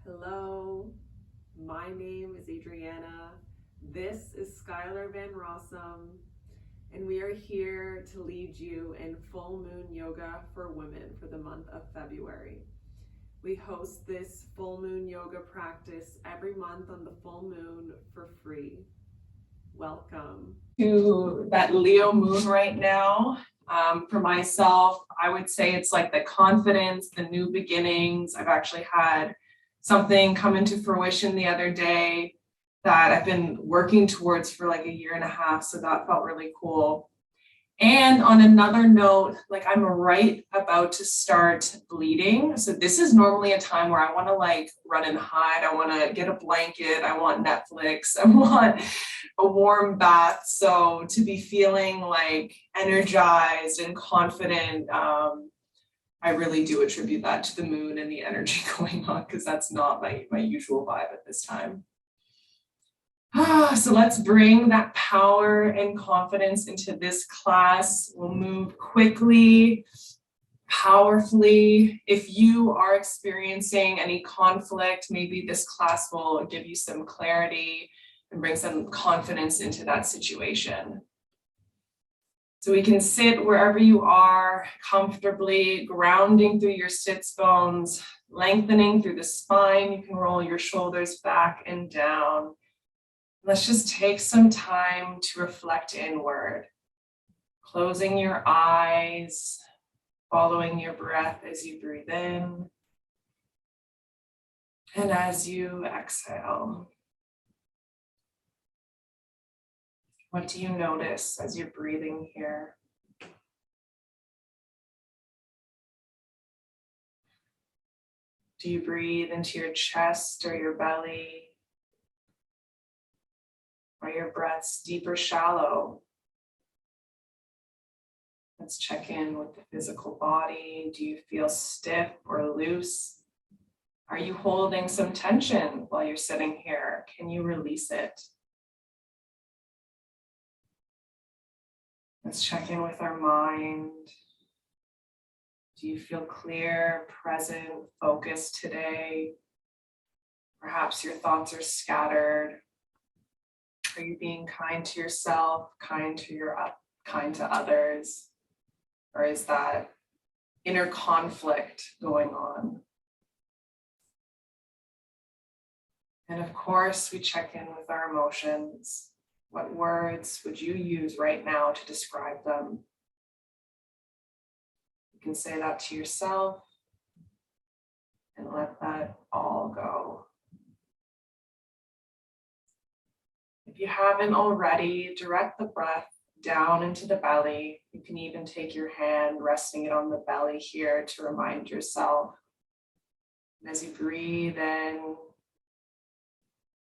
Hello, my name is Adriana. This is Skylar Van Rossem, and we are here to lead you in full moon yoga for women for the month of February. We host this full moon yoga practice every month on the full moon for free. Welcome to that Leo moon right now. For myself, I would say it's like the confidence, the new beginnings. I've actually had something come into fruition the other day that I've been working towards for like a year and a half. So that felt really cool. And on another note, like I'm right about to start bleeding. So this is normally a time where I want to like run and hide. I want to get a blanket. I want Netflix. I want a warm bath. So to be feeling like energized and confident, I really do attribute that to the moon and the energy going on, because that's not my usual vibe at this time. So let's bring that power and confidence into this class. We'll move quickly, powerfully. If you are experiencing any conflict, maybe this class will give you some clarity and bring some confidence into that situation. So we can sit wherever you are, comfortably, grounding through your sits bones, lengthening through the spine. You can roll your shoulders back and down. Let's just take some time to reflect inward, closing your eyes, following your breath as you breathe in and as you exhale. What do you notice as you're breathing here? Do you breathe into your chest or your belly? Are your breaths deep or shallow? Let's check in with the physical body. Do you feel stiff or loose? Are you holding some tension while you're sitting here? Can you release it? Let's check in with our mind. Do you feel clear, present, focused today? Perhaps your thoughts are scattered. Are you being kind to yourself, kind to others? Or is that inner conflict going on? And of course, we check in with our emotions. What words would you use right now to describe them? You can say that to yourself and let that all go. If you haven't already, direct the breath down into the belly. You can even take your hand, resting it on the belly here to remind yourself. And as you breathe in,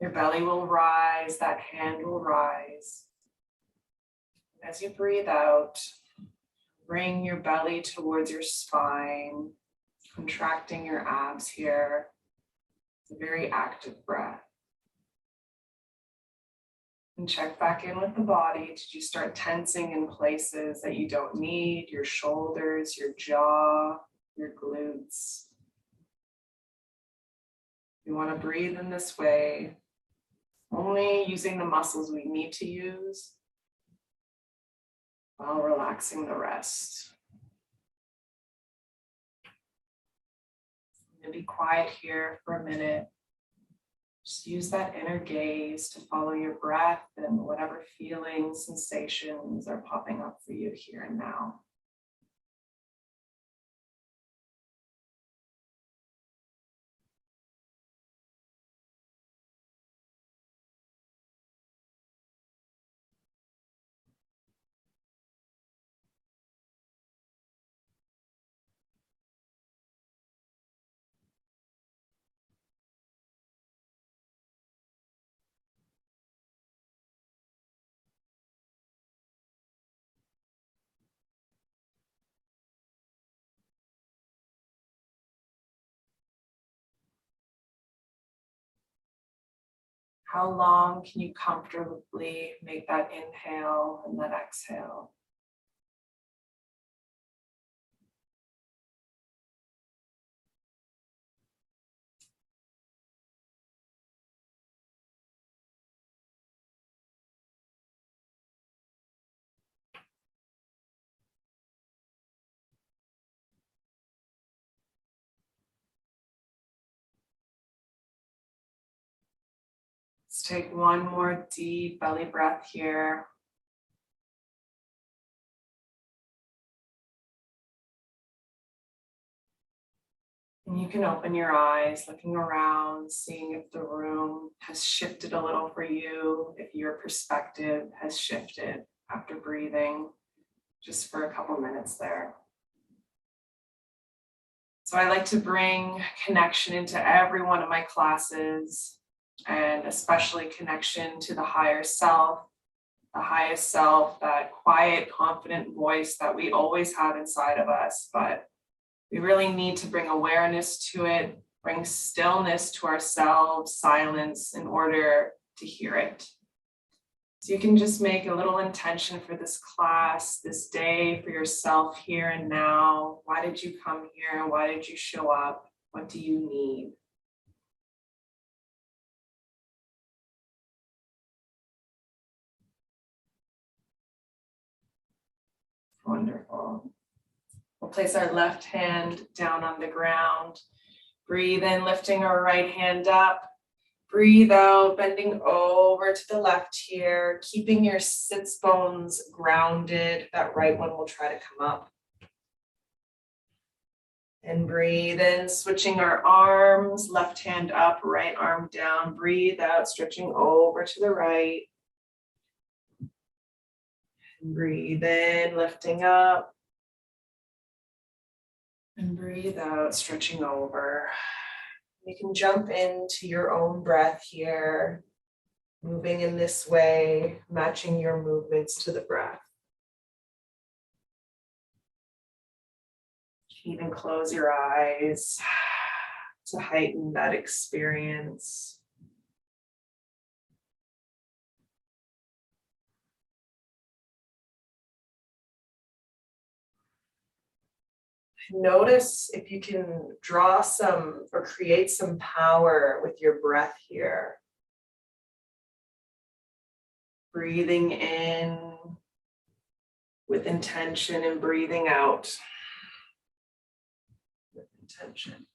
your belly will rise, that hand will rise. And as you breathe out, bring your belly towards your spine, contracting your abs here. It's a very active breath. And check back in with the body. Did you start tensing in places that you don't need? Your shoulders, your jaw, your glutes. You want to breathe in this way, only using the muscles we need to use while relaxing the rest. I'm going to be quiet here for a minute. Just use that inner gaze to follow your breath and whatever feelings, sensations are popping up for you here and now. How long can you comfortably make that inhale and that exhale? take one more deep belly breath here. And you can open your eyes, looking around, seeing if the room has shifted a little for you, if your perspective has shifted after breathing, just for a couple minutes there. So I like to bring connection into every one of my classes, and especially connection to the higher self, the highest self, that quiet, confident voice that we always have inside of us, but we really need to bring awareness to it, bring stillness to ourselves, silence, in order to hear it. So you can just make a little intention for this class, this day, for yourself here and now. Why did you come here? Why did you show up? What do you need? Wonderful. We'll place our left hand down on the ground. Breathe in, lifting our right hand up. Breathe out, bending over to the left here, keeping your sits bones grounded. That right one will try to come up. And breathe in, switching our arms, left hand up, right arm down. Breathe out, stretching over to the right. And breathe in, lifting up. And breathe out, stretching over. You can jump into your own breath here, moving in this way, matching your movements to the breath. Even close your eyes to heighten that experience. Notice if you can draw some or create some power with your breath here. Breathing in with intention and breathing out with intention.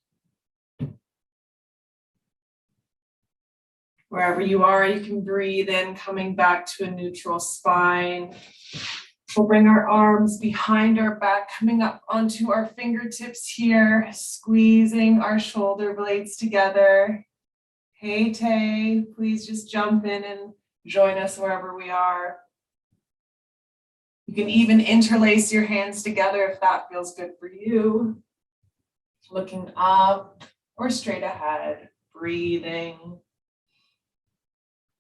Wherever you are, you can breathe in, coming back to a neutral spine. We'll bring our arms behind our back, coming up onto our fingertips here, squeezing our shoulder blades together. Hey, Tay, please just jump in and join us wherever we are. You can even interlace your hands together if that feels good for you. Looking up or straight ahead, breathing.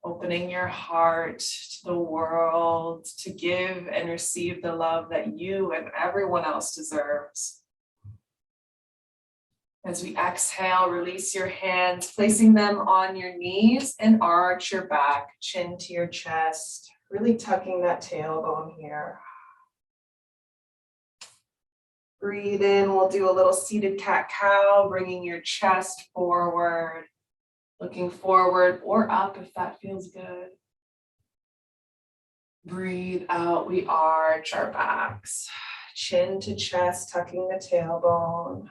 Opening your heart to the world to give and receive the love that you and everyone else deserves. As we exhale, release your hands, placing them on your knees and arch your back, chin to your chest, really tucking that tailbone here. Breathe in, we'll do a little seated cat-cow, bringing your chest forward. Looking forward or up if that feels good. Breathe out, we arch our backs. Chin to chest, tucking the tailbone.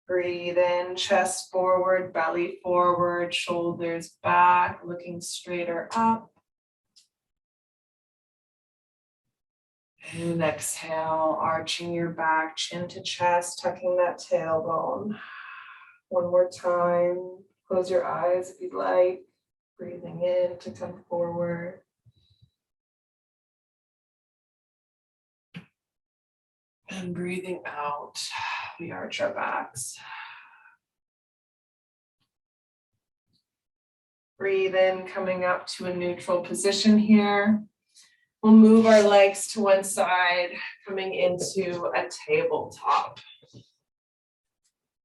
Breathe in, chest forward, belly forward, shoulders back, looking straighter up. And exhale, arching your back, chin to chest, tucking that tailbone. One more time. Close your eyes if you'd like. Breathing in to come forward. And breathing out, we arch our backs. Breathe in, coming up to a neutral position here. We'll move our legs to one side, coming into a tabletop.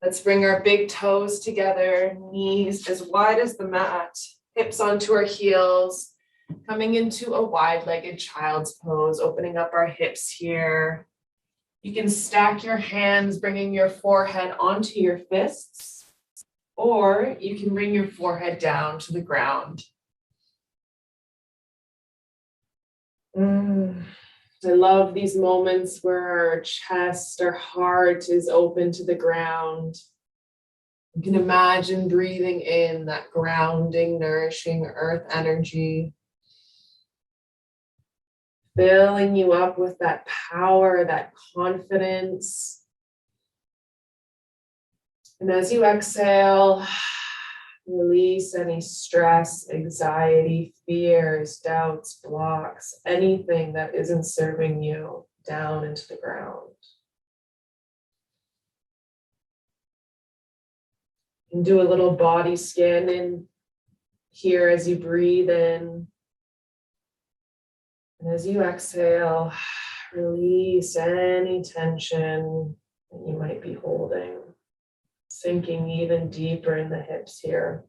Let's bring our big toes together, knees as wide as the mat, hips onto our heels, coming into a wide-legged child's pose, opening up our hips here. You can stack your hands, bringing your forehead onto your fists, or you can bring your forehead down to the ground. I love these moments where our chest, our heart is open to the ground. You can imagine breathing in that grounding, nourishing earth energy, filling you up with that power, that confidence. And as you exhale, release any stress, anxiety, fears, doubts, blocks, anything that isn't serving you down into the ground. And do a little body scan in here as you breathe in. And as you exhale, release any tension that you might be holding, sinking even deeper in the hips here.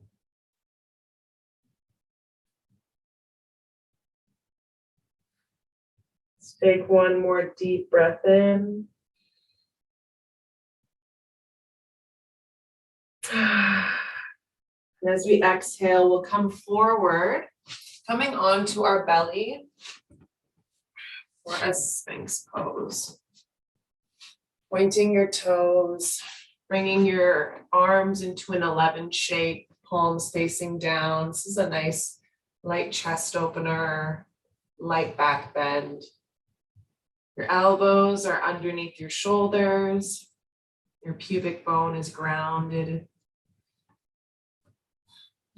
Let's take one more deep breath in. And as we exhale, we'll come forward, coming onto our belly for a Sphinx pose. Pointing your toes, bringing your arms into an 11 shape, palms facing down. This is a nice light chest opener, light back bend. Your elbows are underneath your shoulders. Your pubic bone is grounded.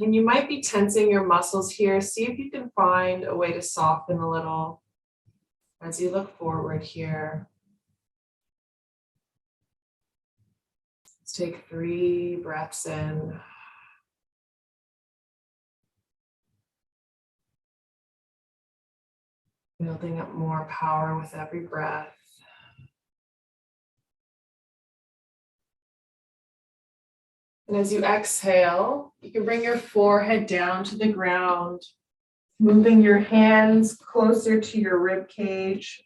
And you might be tensing your muscles here. See if you can find a way to soften a little as you look forward here. Let's take 3 breaths in. Building up more power with every breath. And as you exhale, you can bring your forehead down to the ground, moving your hands closer to your rib cage.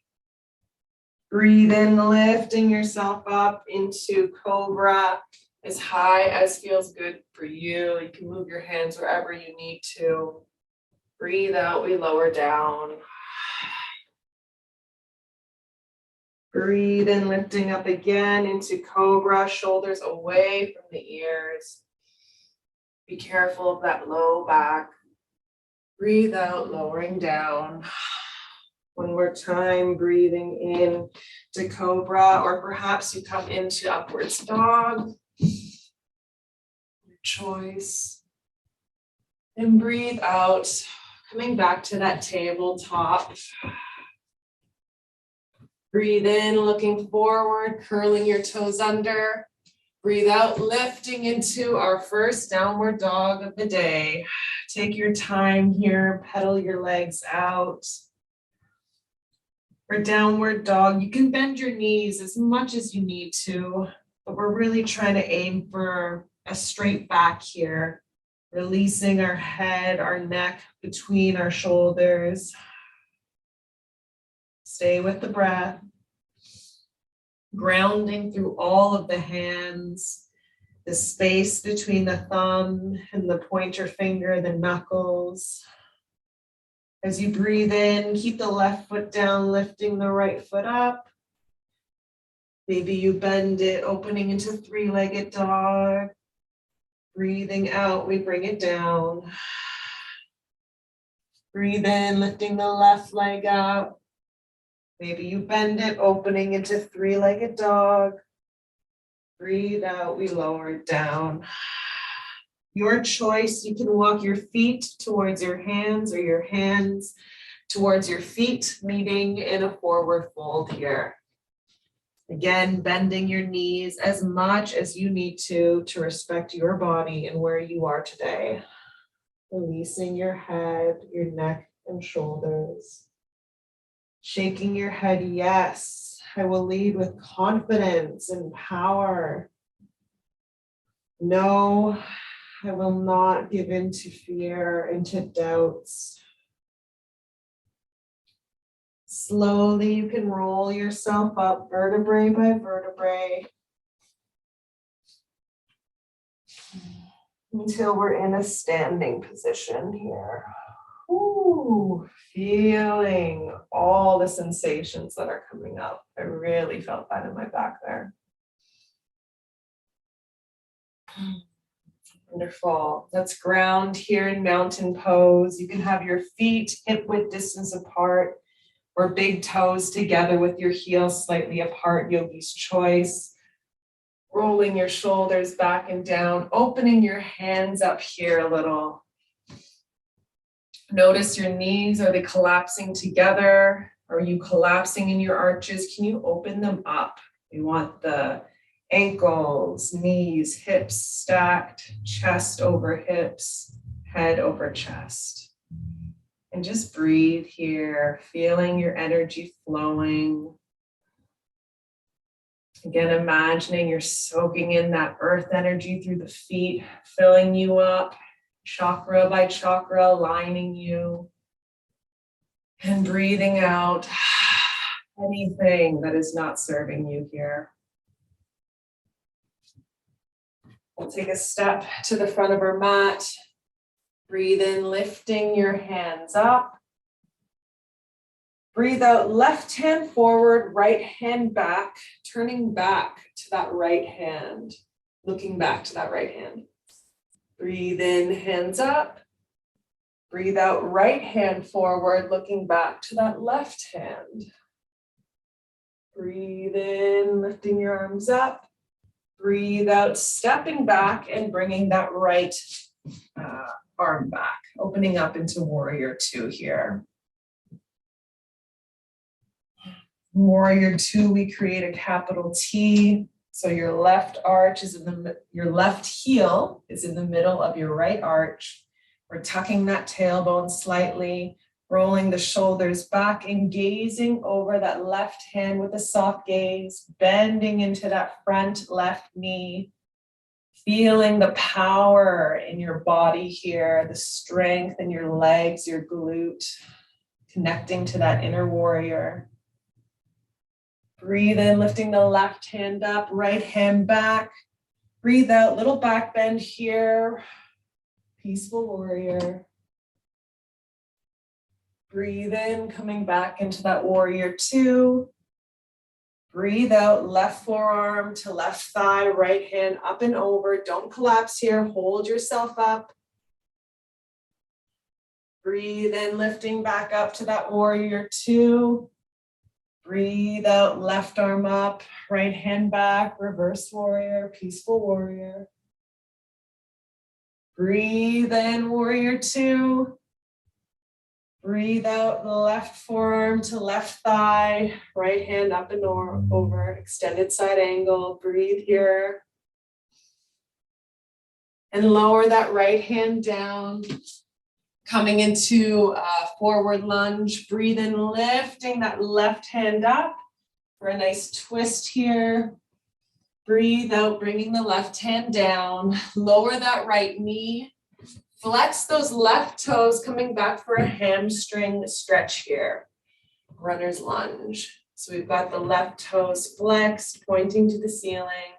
Breathe in, lifting yourself up into cobra as high as feels good for you. You can move your hands wherever you need to. Breathe out, we lower down. Breathe in, lifting up again into cobra, shoulders away from the ears. Be careful of that low back. Breathe out, lowering down. One more time, breathing in to cobra, or perhaps you come into upwards dog. Your choice. And breathe out, coming back to that tabletop. Breathe in, looking forward, curling your toes under. Breathe out, lifting into our first downward dog of the day. Take your time here, pedal your legs out. For downward dog, you can bend your knees as much as you need to, but we're really trying to aim for a straight back here, releasing our head, our neck between our shoulders. Stay with the breath. Grounding through all of the hands, the space between the thumb and the pointer finger, the knuckles. As you breathe in, keep the left foot down, lifting the right foot up. Maybe you bend it, opening into 3-legged dog. Breathing out, we bring it down. Breathe in, lifting the left leg up. Maybe you bend it, opening into 3-legged dog. Breathe out, we lower it down. Your choice, you can walk your feet towards your hands or your hands towards your feet, meeting in a forward fold here. Again, bending your knees as much as you need to respect your body and where you are today. Releasing your head, your neck and shoulders. Shaking your head, yes, I will lead with confidence and power. No, I will not give in to fear, into doubts. Slowly, you can roll yourself up vertebrae by vertebrae until we're in a standing position here. Ooh, feeling all the sensations that are coming up. I really felt that in my back there. Wonderful. Let's ground here in mountain pose. You can have your feet hip width distance apart or big toes together with your heels slightly apart, yogi's choice. Rolling your shoulders back and down, opening your hands up here a little. Notice your knees, are they collapsing together? Are you collapsing in your arches? Can you open them up? We want the ankles, knees, hips stacked, chest over hips, head over chest. And just breathe here, feeling your energy flowing. Again, imagining you're soaking in that earth energy through the feet, filling you up, chakra by chakra, aligning you. And breathing out anything that is not serving you here. We'll take a step to the front of our mat. Breathe in, lifting your hands up. Breathe out, left hand forward, right hand back, turning back to that right hand, looking back to that right hand. Breathe in, hands up. Breathe out, right hand forward, looking back to that left hand. Breathe in, lifting your arms up. Breathe out, stepping back and bringing that right arm back, opening up into warrior two here. Warrior two, we create a capital T. So your left arch is your left heel is in the middle of your right arch. We're tucking that tailbone slightly, rolling the shoulders back and gazing over that left hand with a soft gaze, bending into that front left knee, feeling the power in your body here, the strength in your legs, your glute, connecting to that inner warrior. Breathe in, lifting the left hand up, right hand back. Breathe out, little back bend here. Peaceful warrior. Breathe in, coming back into that warrior two. Breathe out, left forearm to left thigh, right hand up and over. Don't collapse here, hold yourself up. Breathe in, lifting back up to that warrior two. Breathe out, left arm up, right hand back, reverse warrior, peaceful warrior. Breathe in, warrior two. Breathe out, left forearm to left thigh, right hand up and over, extended side angle. Breathe here. And lower that right hand down. Coming into forward lunge, breathe in, lifting that left hand up for a nice twist here. Breathe out, bringing the left hand down. Lower that right knee. Flex those left toes, coming back for a hamstring stretch here. Runner's lunge. So we've got the left toes flexed, pointing to the ceiling.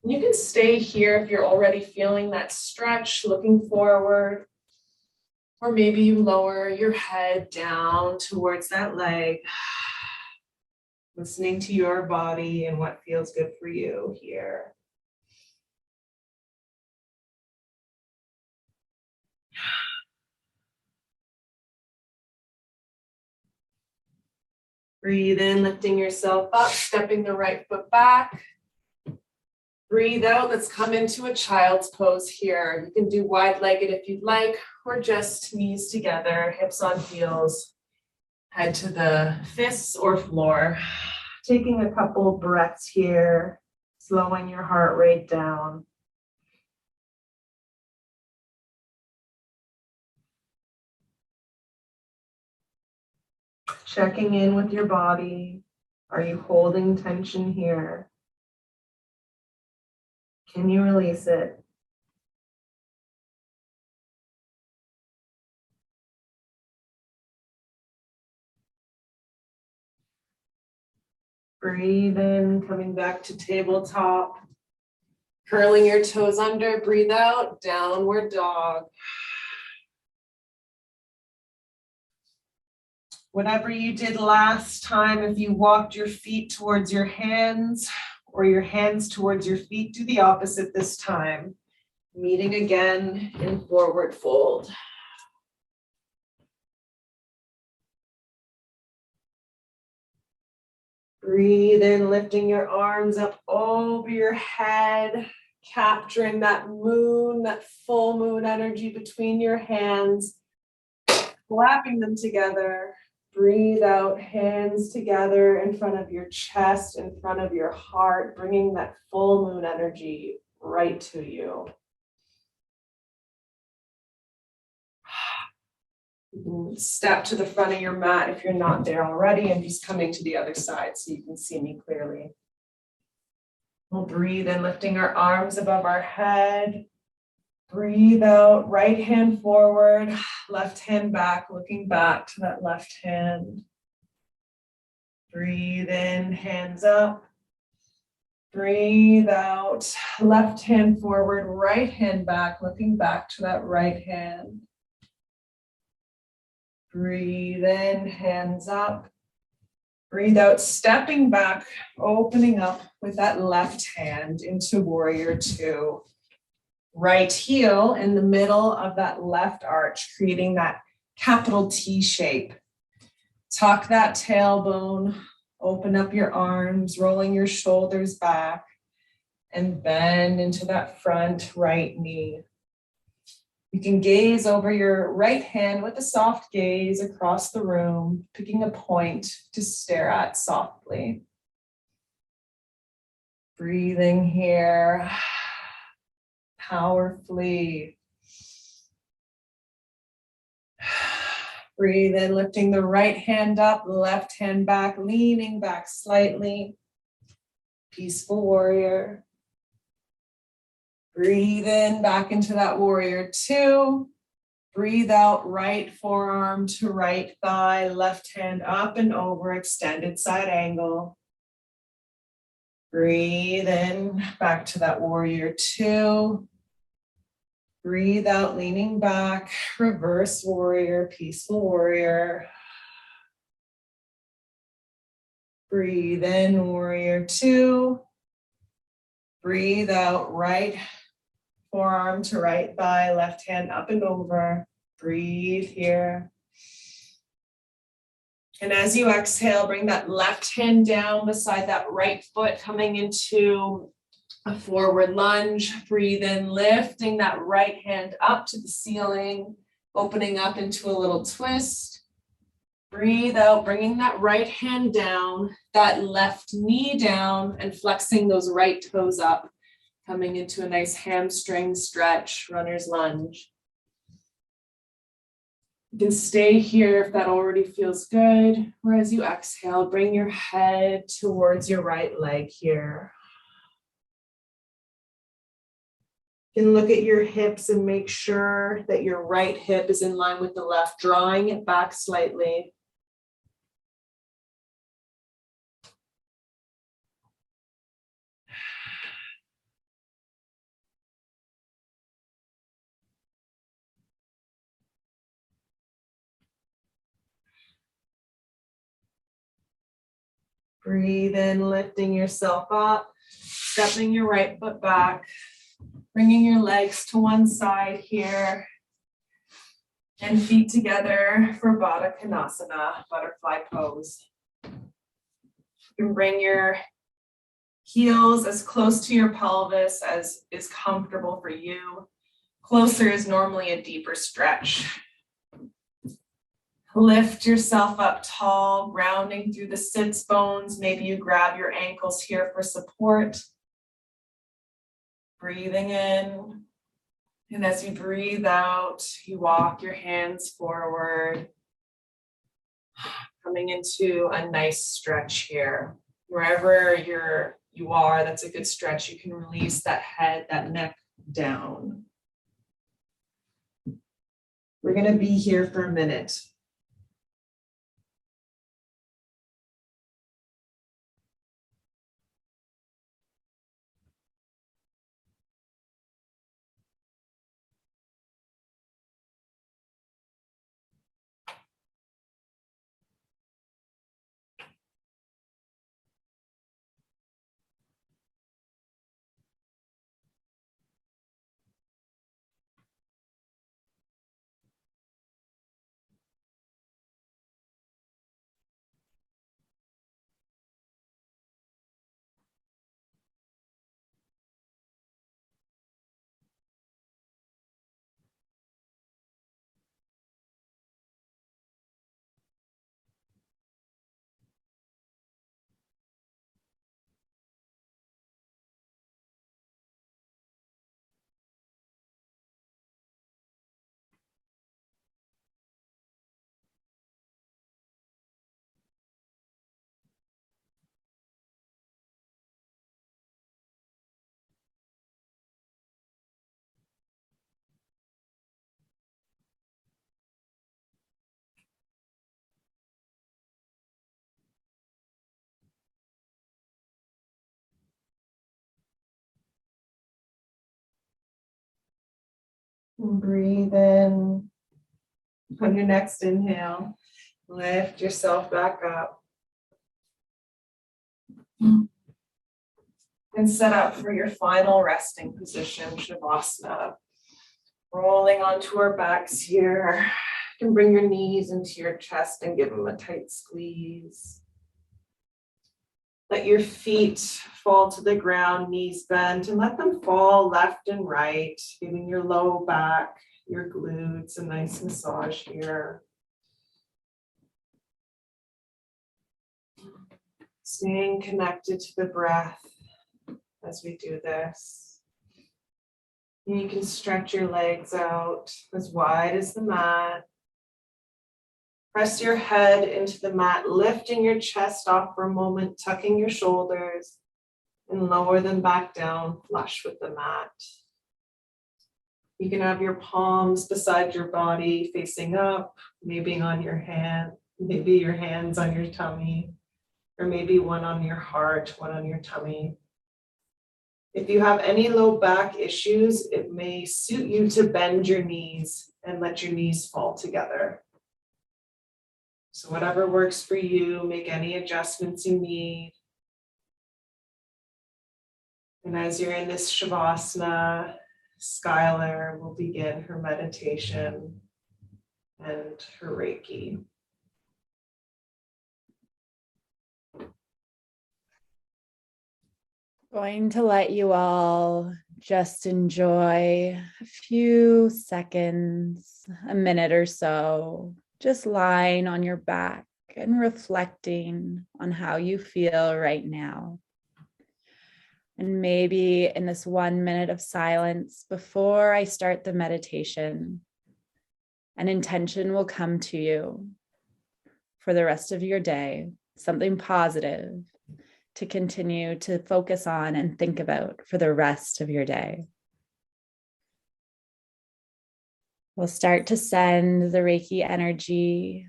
You can stay here if you're already feeling that stretch, looking forward. Or maybe you lower your head down towards that leg, listening to your body and what feels good for you here. Breathe in, lifting yourself up, stepping the right foot back. Breathe out, let's come into a child's pose here. You can do wide-legged if you'd like, or just knees together, hips on heels, head to the fists or floor. Taking a couple breaths here, slowing your heart rate down. Checking in with your body. Are you holding tension here? Can you release it? Breathe in, coming back to tabletop. Curling your toes under, breathe out, downward dog. Whatever you did last time, if you walked your feet towards your hands or your hands towards your feet, do the opposite this time. Meeting again in forward fold. Breathe in, lifting your arms up over your head, capturing that moon, that full moon energy between your hands, clapping them together. Breathe out, hands together in front of your chest, in front of your heart, bringing that full moon energy right to you. You can step to the front of your mat if you're not there already, and just coming to the other side so you can see me clearly. We'll breathe in, lifting our arms above our head. Breathe out, right hand forward, left hand back, looking back to that left hand. Breathe in, hands up. Breathe out, left hand forward, right hand back, looking back to that right hand. Breathe in, hands up. Breathe out, stepping back, opening up with that left hand into warrior two. Right heel in the middle of that left arch, creating that capital T shape. Tuck that tailbone, open up your arms, rolling your shoulders back, and bend into that front right knee. You can gaze over your right hand with a soft gaze across the room, picking a point to stare at softly. Breathing here. Powerfully. Breathe in, lifting the right hand up, left hand back, leaning back slightly. Peaceful warrior. Breathe in, back into that warrior two. Breathe out, right forearm to right thigh, left hand up and over, extended side angle. Breathe in, back to that warrior two. Breathe out, leaning back, reverse warrior, peaceful warrior. Breathe in, warrior two. Breathe out, right forearm to right thigh, left hand up and over. Breathe here. And as you exhale, bring that left hand down beside that right foot, coming into a forward lunge. Breathe in, lifting that right hand up to the ceiling, opening up into a little twist. Breathe out, bringing that right hand down, that left knee down, and flexing those right toes up, coming into a nice hamstring stretch, runner's lunge. You can stay here if that already feels good, or as you exhale, bring your head towards your right leg here. You can look at your hips and make sure that your right hip is in line with the left, drawing it back slightly. Breathe in, lifting yourself up, stepping your right foot back, bringing your legs to one side here, and feet together for Baddha Konasana, butterfly pose. You can bring your heels as close to your pelvis as is comfortable for you. Closer is normally a deeper stretch. Lift yourself up tall, grounding through the sits bones. Maybe you grab your ankles here for support. Breathing in. And as you breathe out, you walk your hands forward, coming into a nice stretch here. Wherever you are, that's a good stretch. You can release that head, that neck down. We're going to be here for a minute. And breathe in. On your next inhale, lift yourself back up. And set up for your final resting position, Shavasana. Rolling onto our backs here. You can bring your knees into your chest and give them a tight squeeze. Let your feet fall to the ground, knees bent, and let them fall left and right, giving your low back, your glutes a nice massage here. Staying connected to the breath as we do this. And you can stretch your legs out as wide as the mat. Press your head into the mat, lifting your chest off for a moment, tucking your shoulders, and lower them back down, flush with the mat. You can have your palms beside your body facing up, maybe on your hand, maybe your hands on your tummy, or maybe one on your heart, one on your tummy. If you have any low back issues, it may suit you to bend your knees and let your knees fall together. So whatever works for you, make any adjustments you need. And as you're in this Shavasana, Skylar will begin her meditation and her Reiki. Going to let you all just enjoy a few seconds, a minute or so, just lying on your back and reflecting on how you feel right now. And maybe in this 1 minute of silence before I start the meditation, an intention will come to you for the rest of your day, something positive to continue to focus on and think about for the rest of your day. We'll start to send the Reiki energy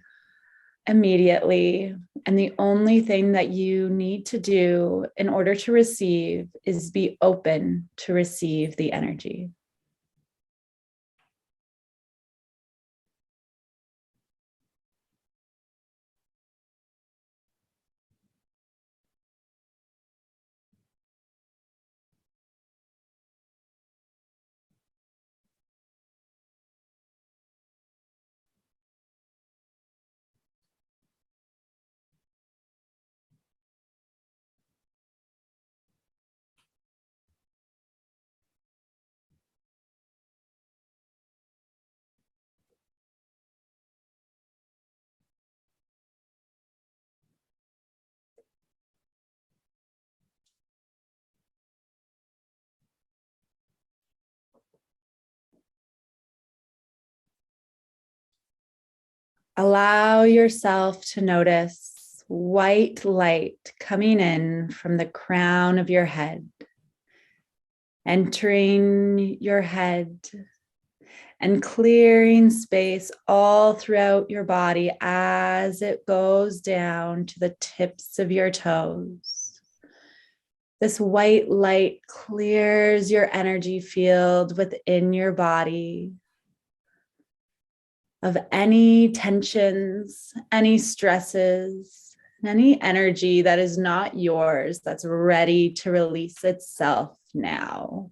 immediately. And the only thing that you need to do in order to receive is be open to receive the energy. Allow yourself to notice white light coming in from the crown of your head, entering your head and clearing space all throughout your body as it goes down to the tips of your toes. This white light clears your energy field within your body of any tensions, any stresses, any energy that is not yours that's ready to release itself now.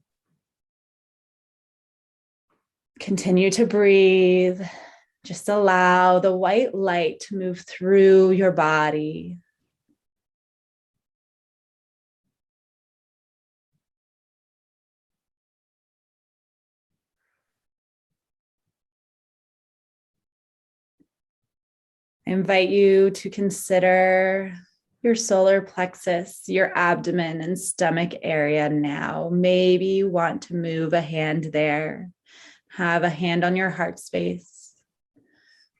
Continue to breathe. Just allow the white light to move through your body. I invite you to consider your solar plexus, your abdomen and stomach area now. Maybe you want to move a hand there. Have a hand on your heart space.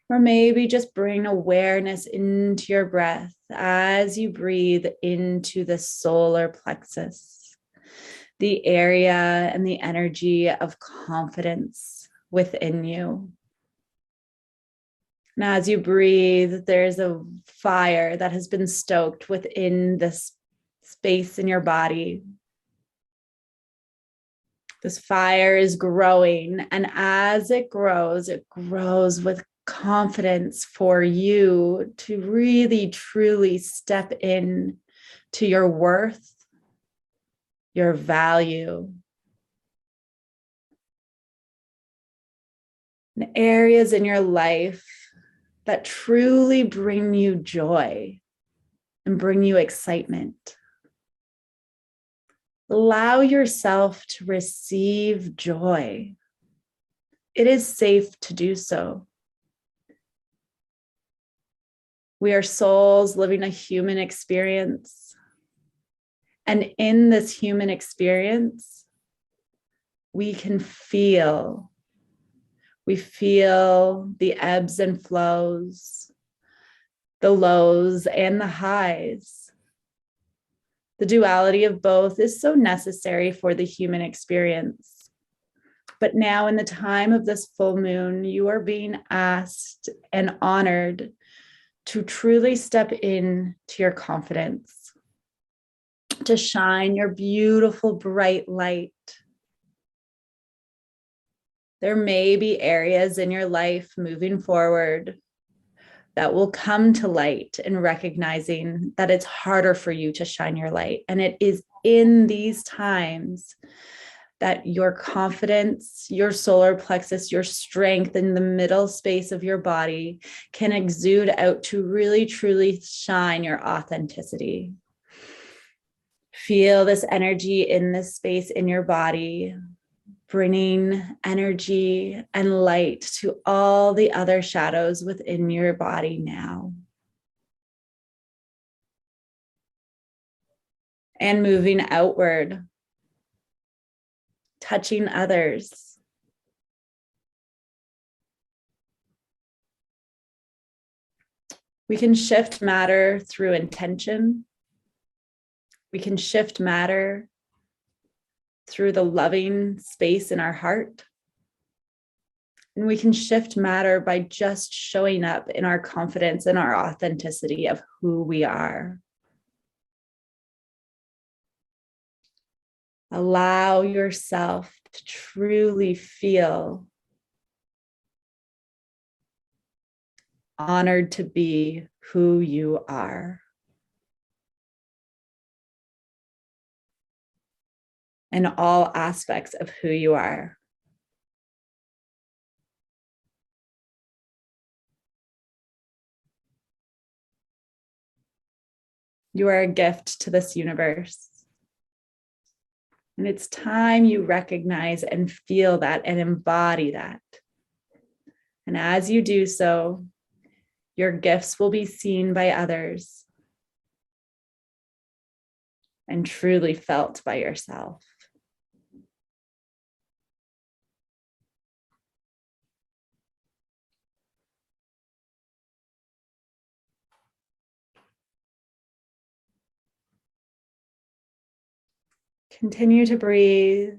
Or maybe just bring awareness into your breath as you breathe into the solar plexus, the area and the energy of confidence within you. And as you breathe, there's a fire that has been stoked within this space in your body. This fire is growing, and as it grows with confidence for you to really, truly step in to your worth, your value, and areas in your life that truly bring you joy and bring you excitement. Allow yourself to receive joy. It is safe to do so. We are souls living a human experience. And in this human experience, we feel the ebbs and flows, the lows and the highs. The duality of both is so necessary for the human experience. But now, in the time of this full moon, you are being asked and honored to truly step in to your confidence, to shine your beautiful, bright light. There may be areas in your life moving forward that will come to light in recognizing that it's harder for you to shine your light. And it is in these times that your confidence, your solar plexus, your strength in the middle space of your body can exude out to really, truly shine your authenticity. Feel this energy in this space in your body, bringing energy and light to all the other shadows within your body now. And moving outward, touching others. We can shift matter through intention. We can shift matter through the loving space in our heart. And we can shift matter by just showing up in our confidence and our authenticity of who we are. Allow yourself to truly feel honored to be who you are. In all aspects of who you are. You are a gift to this universe. And it's time you recognize and feel that and embody that. And as you do so, your gifts will be seen by others and truly felt by yourself. Continue to breathe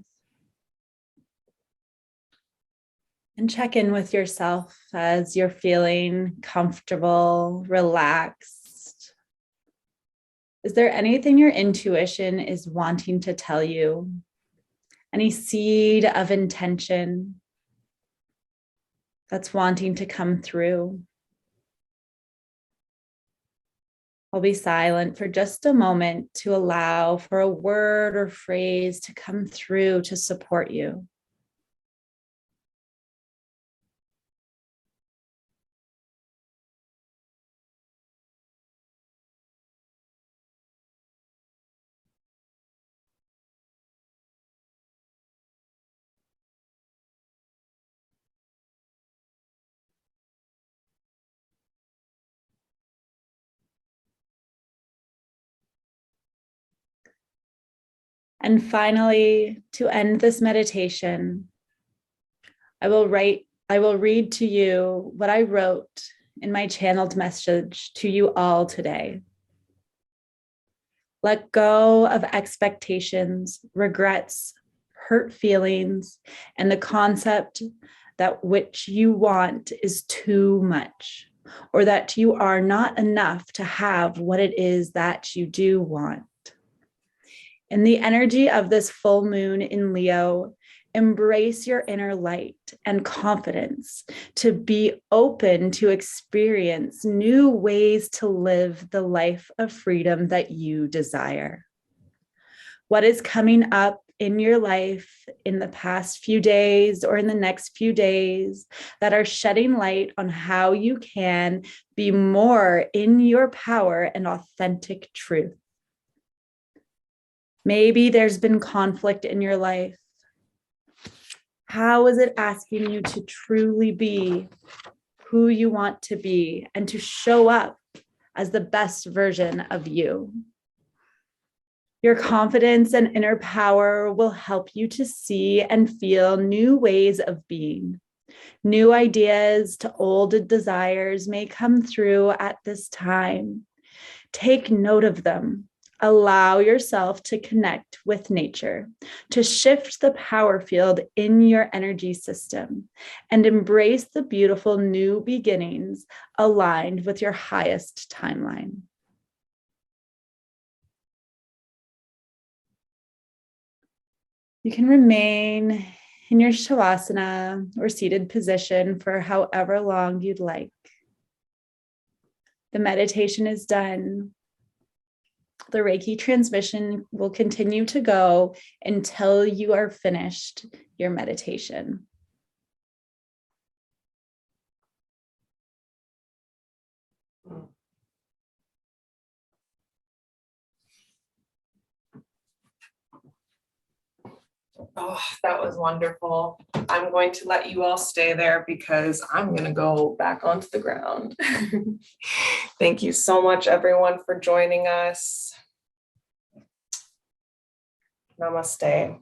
and check in with yourself as you're feeling comfortable, relaxed. Is there anything your intuition is wanting to tell you? Any seed of intention that's wanting to come through? I'll be silent for just a moment to allow for a word or phrase to come through to support you. And finally, to end this meditation, I will read to you what I wrote in my channeled message to you all today. Let go of expectations, regrets, hurt feelings, and the concept that which you want is too much, or that you are not enough to have what it is that you do want. In the energy of this full moon in Leo, embrace your inner light and confidence to be open to experience new ways to live the life of freedom that you desire. What is coming up in your life in the past few days or in the next few days that are shedding light on how you can be more in your power and authentic truth? Maybe there's been conflict in your life. How is it asking you to truly be who you want to be and to show up as the best version of you? Your confidence and inner power will help you to see and feel new ways of being. New ideas to old desires may come through at this time. Take note of them. Allow yourself to connect with nature, to shift the power field in your energy system, and embrace the beautiful new beginnings aligned with your highest timeline. You can remain in your shavasana or seated position for however long you'd like. The meditation is done. The Reiki transmission will continue to go until you are finished your meditation. Oh, that was wonderful. I'm going to let you all stay there because I'm going to go back onto the ground. Thank you so much, everyone, for joining us. Namaste.